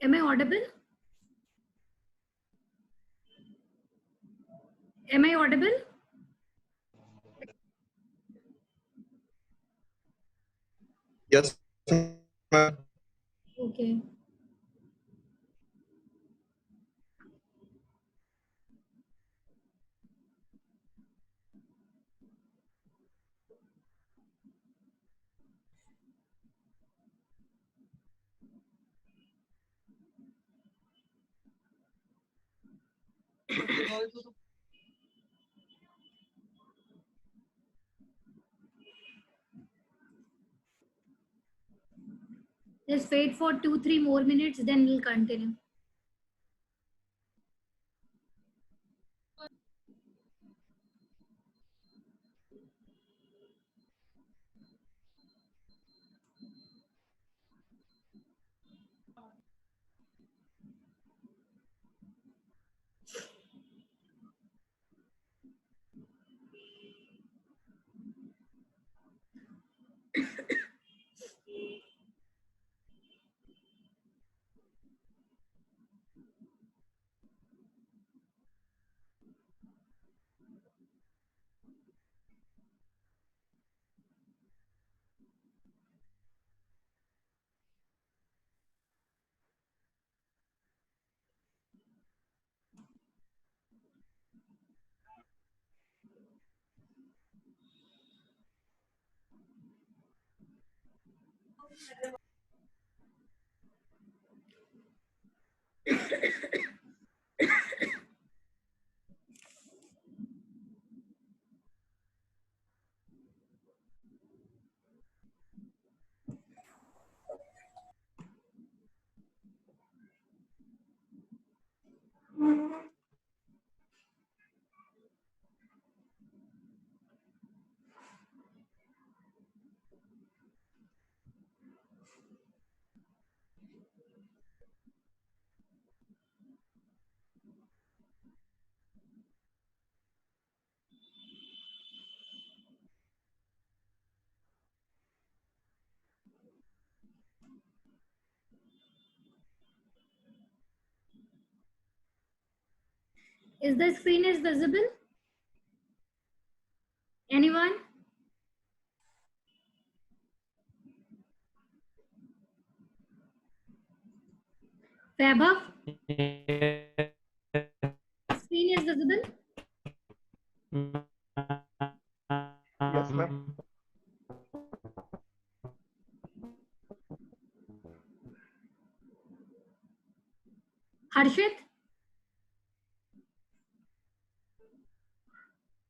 Am I audible? Am I audible? Yes, ma'am. Okay. Just wait for 2-3 more minutes, then we'll continue. Is the screen is visible? Anyone? Vaibhav? Screen is visible? Yes, ma'am. Harshit?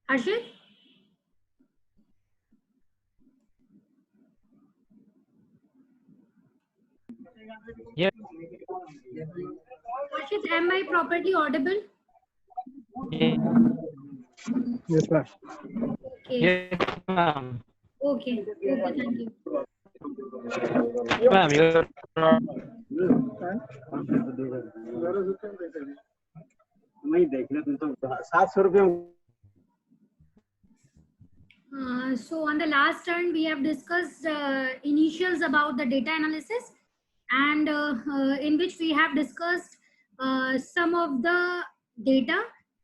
Harshit? Yes. Harshit, am I properly audible? Yes, Yes, ma'am. Okay. ma'am. Okay. Okay, thank you. Ma'am, you're नहीं देख रहे तुम तो 700 रुपये So on the last turn, we have discussed initials about the data analysis, and in which we have discussed some of the data,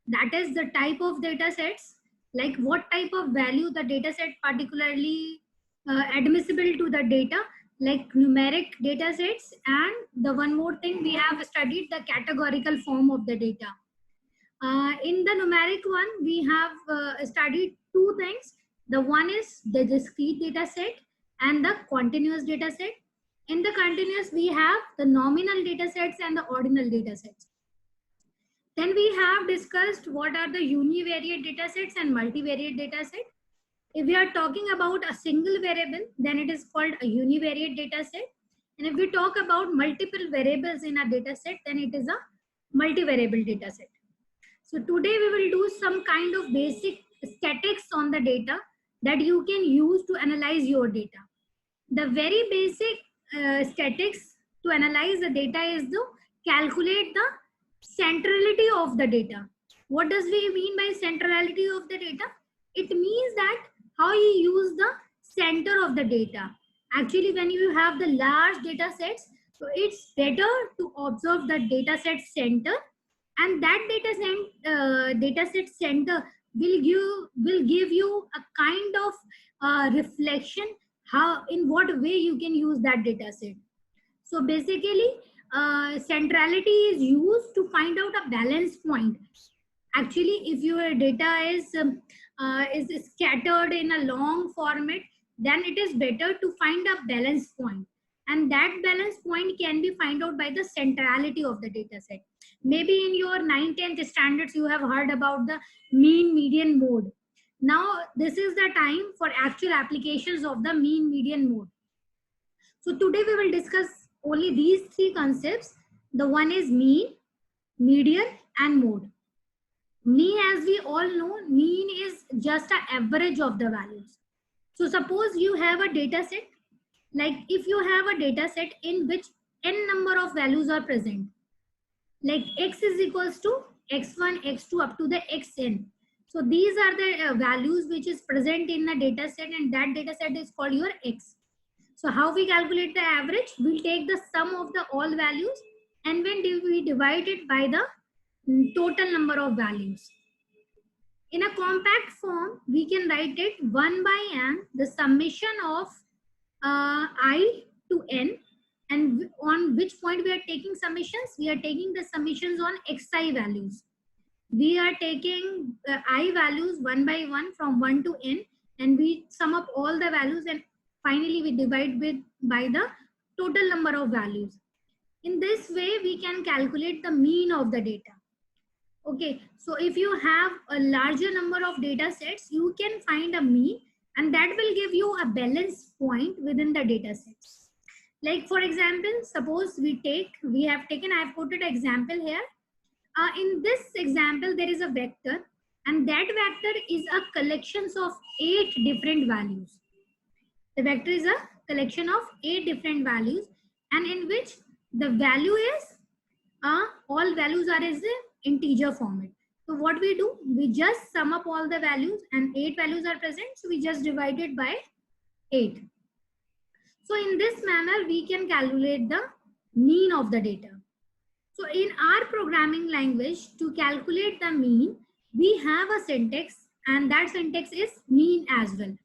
that is the type of data sets, like what type of value the data set particularly admissible to the data, like numeric data sets, and the one more thing we have studied the categorical form of the data. In the numeric one, we have studied two things. The one is the discrete data set and the continuous data set. In the continuous, we have the nominal data sets and the ordinal data sets. Then we have discussed what are the univariate data sets and multivariate data set. If we are talking about a single variable, then it is called a univariate data set. And if we talk about multiple variables in a data set, then it is a multivariable data set. So today we will do some kind of basic statistics on the data that you can use to analyze your data. The very basic statistics to analyze the data is to calculate the centrality of the data. What does we mean by centrality of the data? It means that how you use the center of the data. Actually, when you have the large data sets, So it's better to observe the data set center, and that data set center will give you a kind of reflection how, in what way you can use that data set. So basically, centrality is used to find out a balance point. Actually, if your data is scattered in a long format, then it is better to find a balance point, and that balance point can be found out by the centrality of the data set. Maybe in your 9th 10th standards you have heard about the mean median mode. Now this is the time for actual applications of the mean median mode. So today we will discuss only these three concepts. The one is mean, median, and mode. Mean, as we all know, mean is just an average of the values. So suppose you have a data set, like if you have a data set in which n number of values are present, like x is equals to x1, x2 up to the xn. So these are the values which is present in the data set, and that data set is called your x. So how we calculate the average? We'll take the sum of the all values, and when we divide it by the total number of values. In a compact form, we can write it 1 by n, the summation of I to n, and on which point we are taking summations? We are taking the summations on xi values. We are taking I values 1 by 1 from 1 to n, and we sum up all the values, and finally we divide by the total number of values. In this way, we can calculate the mean of the data. Okay, so if you have a larger number of data sets, you can find a mean, and that will give you a balance point within the data sets. Like for example, suppose we have taken, I have quoted an example here. In this example, there is a vector, and that vector is a collection of 8 different values. The vector is a collection of 8 different values, and in which the value is all values are as an integer format. So what we do, we just sum up all the values, and 8 values are present, so we just divide it by 8. So in this manner, we can calculate the mean of the data. So in our programming language, to calculate the mean, we have a syntax, and that syntax is mean as well.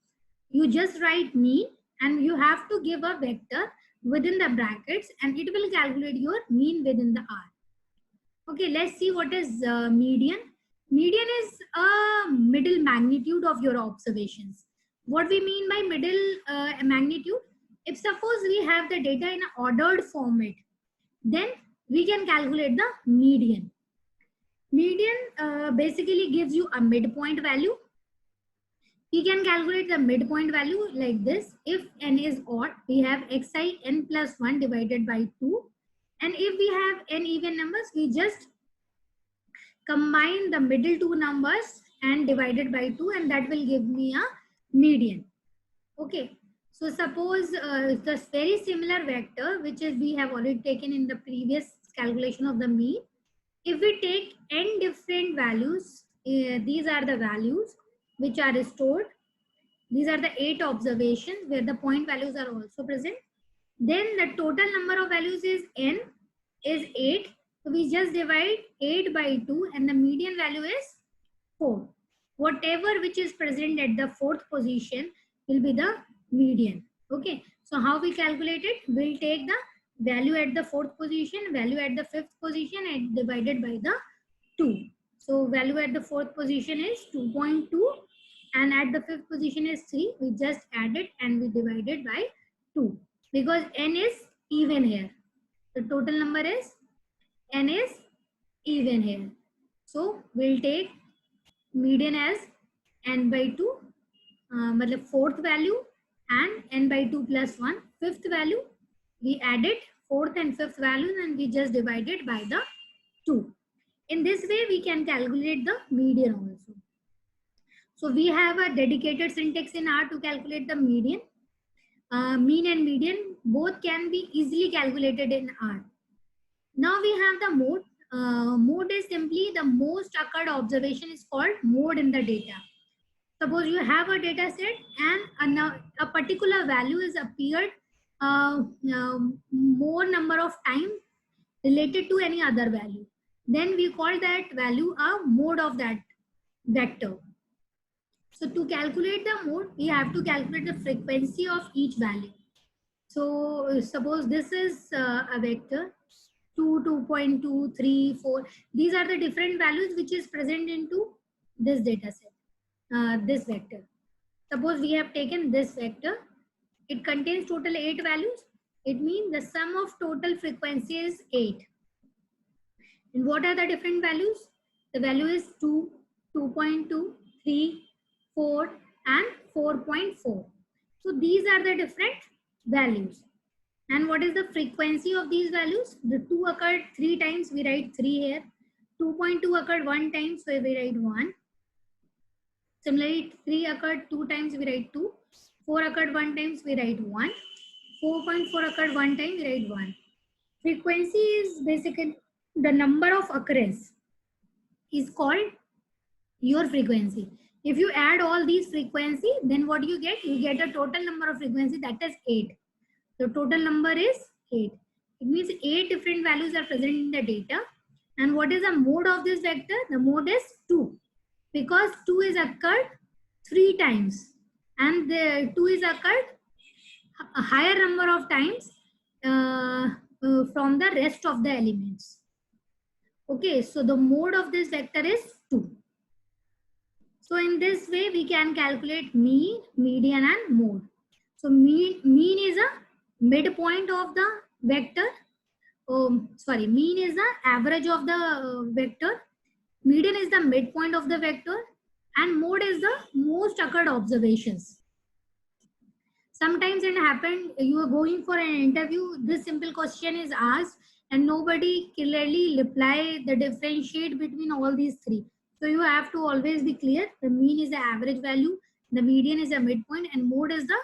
You just write mean, and you have to give a vector within the brackets, and it will calculate your mean within the R. Okay, let's see what is median. Median is a middle magnitude of your observations. What we mean by middle magnitude? If suppose we have the data in an ordered format, then we can calculate the median. Median basically gives you a midpoint value. We can calculate the midpoint value like this. If n is odd, we have xi n plus 1 divided by 2. And if we have n even numbers, we just combine the middle two numbers and divide it by 2, and that will give me a median. Okay. So suppose the very similar vector, which is we have already taken in the previous calculation of the mean. If we take n different values, these are the values which are stored. These are the 8 observations where the point values are also present. Then the total number of values is n is 8. So we just divide 8 by 2, and the median value is 4. Whatever which is present at the 4th position will be the median. Okay. So how we calculate it? We'll take the value at the 4th position, value at the 5th position, and divided by the 2. So value at the 4th position is 2.2, and at the 5th position is 3. We just add it and we divide it by 2, because n is even here. The total number is n is even here. So we'll take median as n by 2, the 4th value, and n by 2 plus 1, 5th value. We added 4th and 5th values, and we just divide it by the 2. In this way, we can calculate the median also. So we have a dedicated syntax in R to calculate the median. Mean and median both can be easily calculated in R. Now we have the mode. Mode is simply the most occurred observation is called mode in the data. Suppose you have a data set, and a particular value is appeared more number of time related to any other value, then we call that value a mode of that vector. So to calculate the mode, we have to calculate the frequency of each value. So suppose this is a vector 2, 2.2, 3, 4. These are the different values which is present into this data set, this vector. Suppose we have taken this vector. It contains total 8 values. It means the sum of total frequency is 8. And what are the different values? The value is 2, 2.2, 3, 4 and 4.4. So these are the different values. And what is the frequency of these values? The 2 occurred 3 times, we write 3 here. 2.2 occurred 1 time, so we write 1. Similarly, 3 occurred 2 times, we write 2. 4 occurred 1 times, we write 1. 4.4 occurred 1 time, we write 1. Frequency is basically the number of occurrence is called your frequency. If you add all these frequency, then what you get? You get a total number of frequency, that is 8. The total number is 8. It means 8 different values are present in the data. And what is the mode of this vector? The mode is 2. Because 2 is occurred 3 times. And the 2 is occurred a higher number of times from the rest of the elements. Okay, so the mode of this vector is 2. So in this way, we can calculate mean, median and mode. So mean is a midpoint of the vector. Mean is the average of the vector. Median is the midpoint of the vector. And mode is the most occurred observations. Sometimes it happened, you are going for an interview, this simple question is asked and nobody clearly reply the differentiate between all these 3. So you have to always be clear. The mean is the average value, the median is a midpoint, and mode is the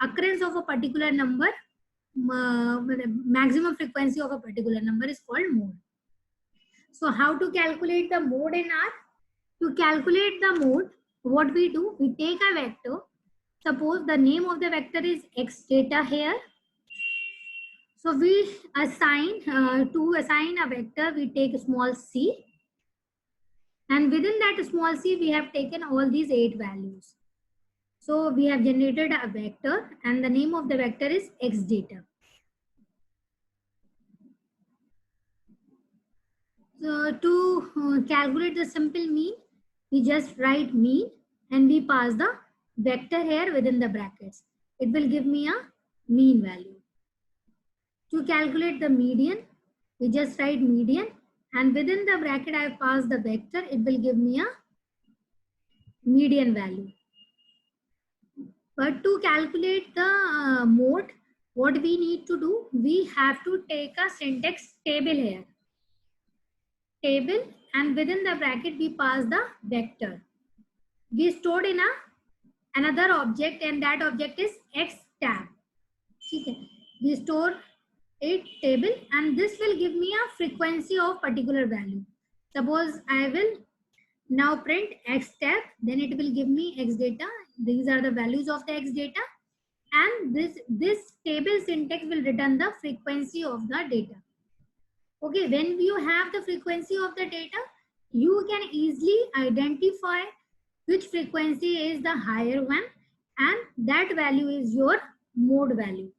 occurrence of a particular number. Maximum frequency of a particular number is called mode. So how to calculate the mode in R? To calculate the mode, what we do, we take a vector. Suppose the name of the vector is x data here. So we assign, to assign a vector, we take a small c. And within that small c, we have taken all these 8 values. So we have generated a vector and the name of the vector is x data. So to calculate the simple mean, we just write mean and we pass the vector here within the brackets. It will give me a mean value. To calculate the median, we just write median and within the bracket I have passed the vector. It will give me a median value. But to calculate the mode, what we need to do, we have to take a syntax table here. Table and within the bracket we pass the vector. We stored in another object and that object is x tab. Okay. We store a table and this will give me a frequency of particular value. Suppose I will now print x tab, then it will give me x data. These are the values of the x data and this table syntax will return the frequency of the data. Okay, when you have the frequency of the data, you can easily identify which frequency is the higher one and that value is your mode value.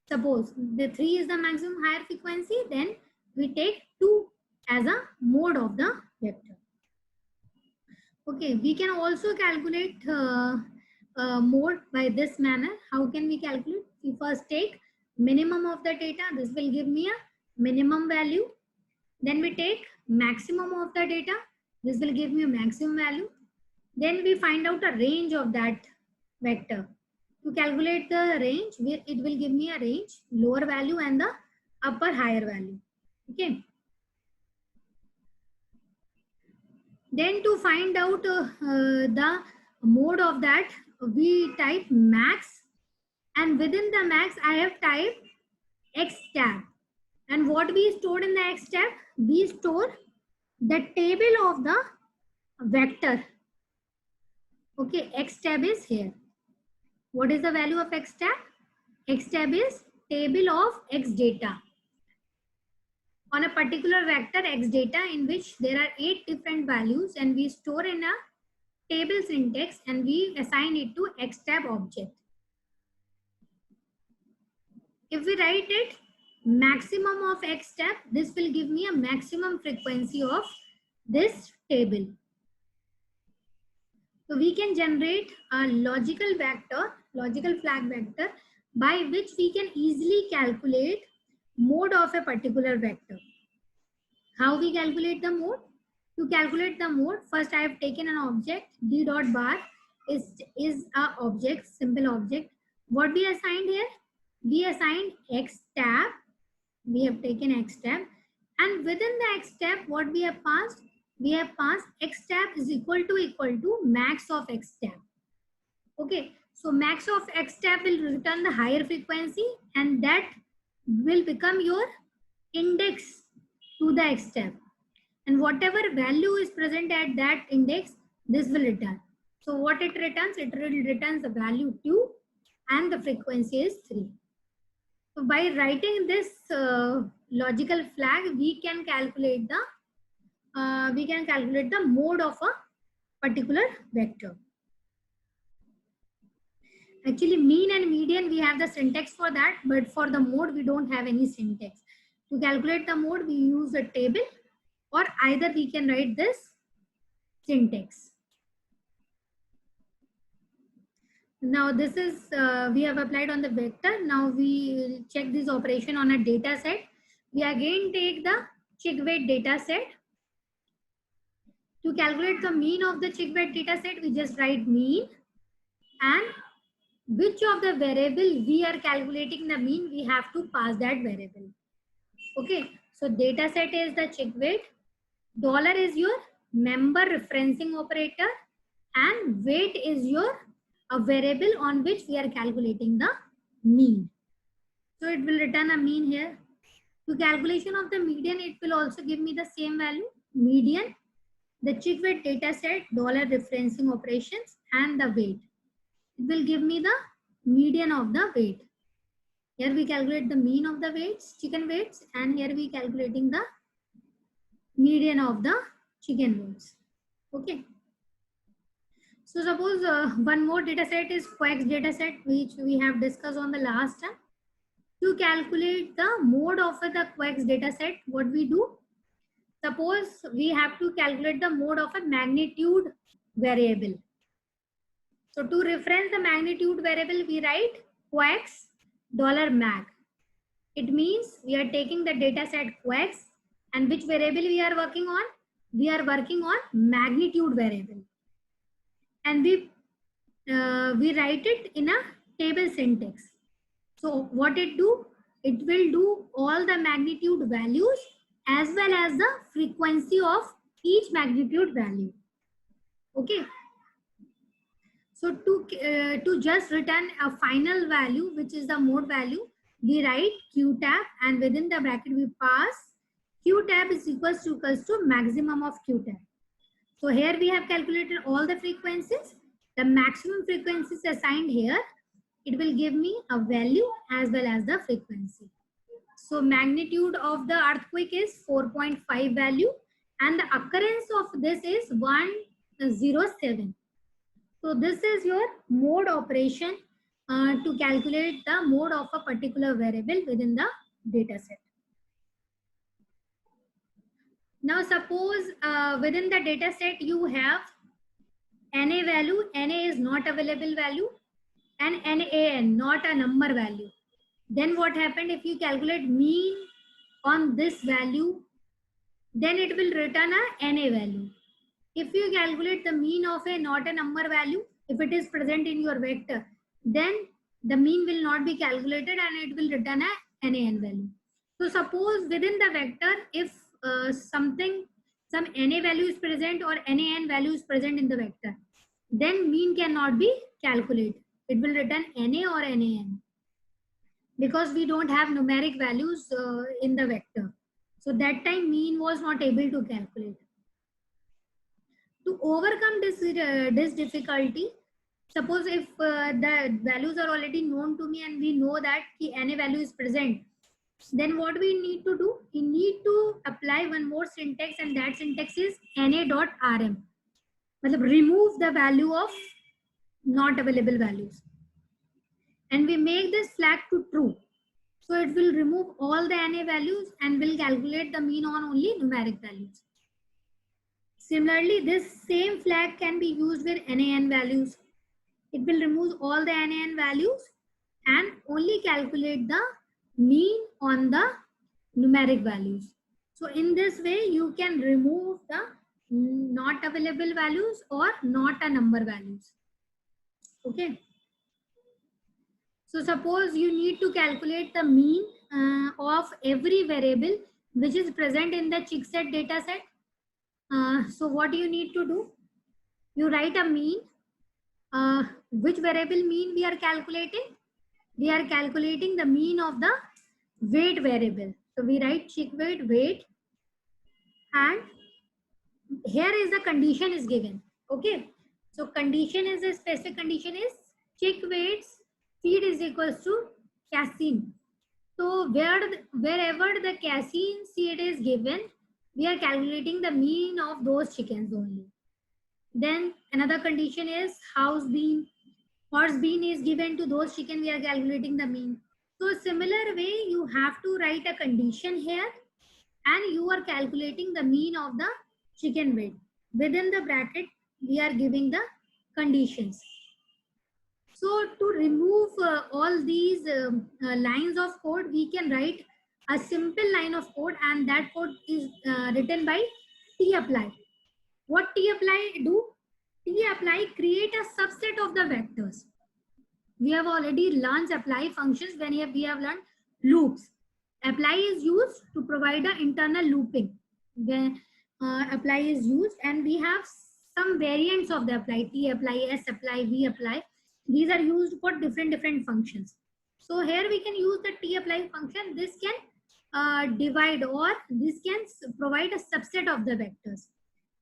Suppose the 3 is the maximum higher frequency, then we take 2 as a mode of the vector. Okay, we can also calculate mode by this manner. How can we calculate? We first take minimum of the data. This will give me a minimum value. Then we take maximum of the data. This will give me a maximum value. Then we find out a range of that vector. To calculate the range, it will give me a range, lower value and the upper higher value. Okay. Then to find out the mode of that, we type max and within the max I have typed x tab. And what we stored in the x tab? We store the table of the vector. Okay, x tab is here. What is the value of x tab? X tab is table of X data on a particular vector X data in which there are 8 different values, and we store in a table syntax and we assign it to XTab object. If we write it maximum of XTab, this will give me a maximum frequency of this table. So we can generate a logical flag vector by which we can easily calculate mode of a particular vector. How we calculate the mode? To calculate the mode, first I have taken an object, d dot bar is a object, simple object. What we assigned here? We assigned X tab. We have taken X tab, and within the X tab, what we have passed? We have passed X tab is equal to max of X tab. Okay, so max of X tab will return the higher frequency, and that will become your index to the X tab. And whatever value is present at that index, this will return. So what it returns? It returns the value 2 and the frequency is 3. So by writing this logical flag, we can calculate the mode of a particular vector. Actually, mean and median, we have the syntax for that, but for the mode, we don't have any syntax. To calculate the mode, we use a table, or either we can write this syntax. Now this is, we have applied on the vector. Now we check this operation on a data set. We again take the Chigweight data set. To calculate the mean of the Chigweight data set, we just write mean, and which of the variable we are calculating the mean, we have to pass that variable. Okay, so data set is the Chigweight. Dollar is your member referencing operator, and weight is your a variable on which we are calculating the mean. So it will return a mean here. To calculation of the median, it will also give me the same value, median, the Chigweight data set, dollar referencing operations, and the weight. It will give me the median of the weight. Here we calculate the mean of the weights, chicken weights, and here we calculating the median of the chicken weights. Okay. So suppose one more data set is Quax data set, which we have discussed on the last time. To calculate the mode of the Quax data set, what we do? Suppose we have to calculate the mode of a magnitude variable. So to reference the magnitude variable, we write Quax $mag. It means we are taking the data set Quax, and which variable we are working on? We are working on magnitude variable. And we write it in a table syntax. So what it do? It will do all the magnitude values as well as the frequency of each magnitude value. Okay. So to just return a final value, which is the mode value, we write Q tab, and within the bracket we pass Q tab is equals to maximum of Q tab. So here we have calculated all the frequencies. The maximum frequencies assigned here, it will give me a value as well as the frequency. So magnitude of the earthquake is 4.5 value, and the occurrence of this is 107. So this is your mode operation to calculate the mode of a particular variable within the data set. Now suppose within the data set you have NA value, NA is not available value, and NAN, not a number value. Then what happened if you calculate mean on this value, then it will return a NA value. If you calculate the mean of a not a number value, if it is present in your vector, then the mean will not be calculated and it will return a NAN value. So suppose within the vector, if some NA value is present or NAN value is present in the vector, then mean cannot be calculated. It will return NA or NAN because we don't have numeric values in the vector. So that time mean was not able to calculate. To overcome this difficulty, suppose if the values are already known to me and we know that ki NA value is present, then what we need to do? We need to apply one more syntax, and that syntax is NA.rm. मतलब remove the value of not available values, and we make this flag to true. So it will remove all the NA values and will calculate the mean on only numeric values. Similarly, this same flag can be used with NaN values. It will remove all the NaN values and only calculate the mean on the numeric values. So in this way, you can remove the not available values or not a number values. Okay. So suppose you need to calculate the mean of every variable which is present in the CHICSET data set. So what do you need to do? You write a mean. Which variable mean we are calculating? We are calculating the mean of the weight variable. So we write chick weight, and here is the condition is given. Okay. So condition is a specific condition is chick weights feed is equals to casein. So wherever the casein seed is given, we are calculating the mean of those chickens only. Then another condition is house bean. Horse bean is given to those chicken, we are calculating the mean. So similar way, you have to write a condition here, and you are calculating the mean of the chicken weight. Within the bracket, we are giving the conditions. So to remove all these lines of code, we can write a simple line of code, and that code is written by tapply. What tapply do? Tapply create a subset of the vectors. We have already learned apply functions when we have learned loops. Apply is used to provide an internal looping. When apply is used, and we have some variants of the apply: tapply, sapply, vapply. These are used for different functions. So here we can use the tapply function. This can divide, or this can provide a subset of the vectors.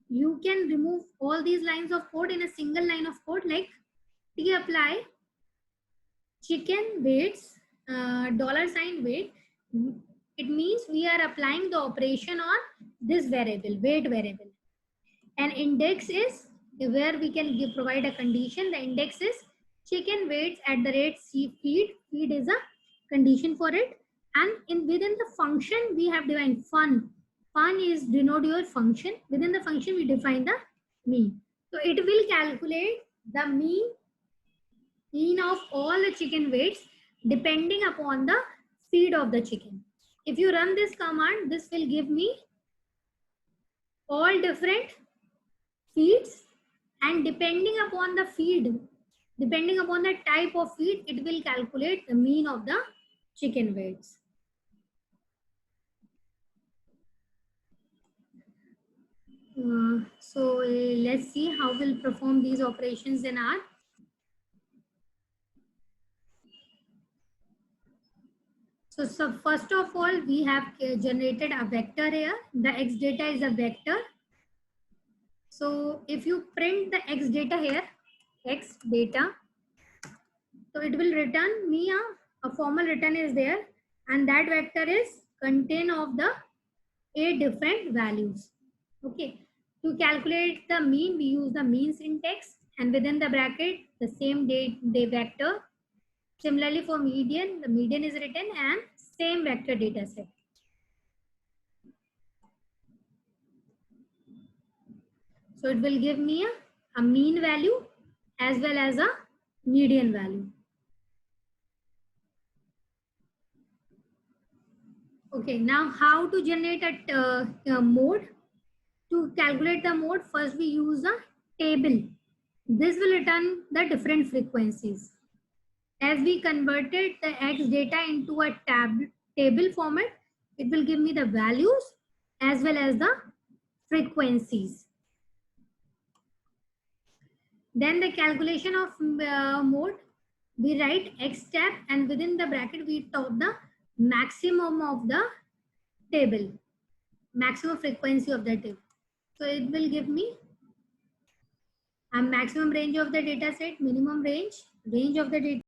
You can remove all these lines of code in a single line of code, like tapply chicken weights $sign weight. It means we are applying the operation on this variable, weight variable. And index is where we can provide a condition. The index is chicken weights at the rate C feed. Feed is a condition for it. And within the function, we have defined fun. Fun is denote your function. Within the function, we define the mean. So it will calculate the mean of all the chicken weights depending upon the feed of the chicken. If you run this command, this will give me all different feeds, and depending upon the feed, depending upon the type of feed, it will calculate the mean of the chicken weights. So let's see how we'll perform these operations in R. So first of all, we have generated a vector here. The x data is a vector. So if you print the x data here, x data, so it will return me a formal return is there, and that vector is contain of the 8 different values. Okay. To calculate the mean, we use the mean syntax, and within the bracket, the same day vector. Similarly for median, the median is written, and same vector data set. So it will give me a mean value as well as a median value. Okay, now how to generate a mode? To calculate the mode, first we use a table. This will return the different frequencies. As we converted the x data into a table format, it will give me the values as well as the frequencies. Then the calculation of mode, we write x tab, and within the bracket we top the maximum of the table, maximum frequency of the table. So it will give me maximum range of the data set, minimum range of the data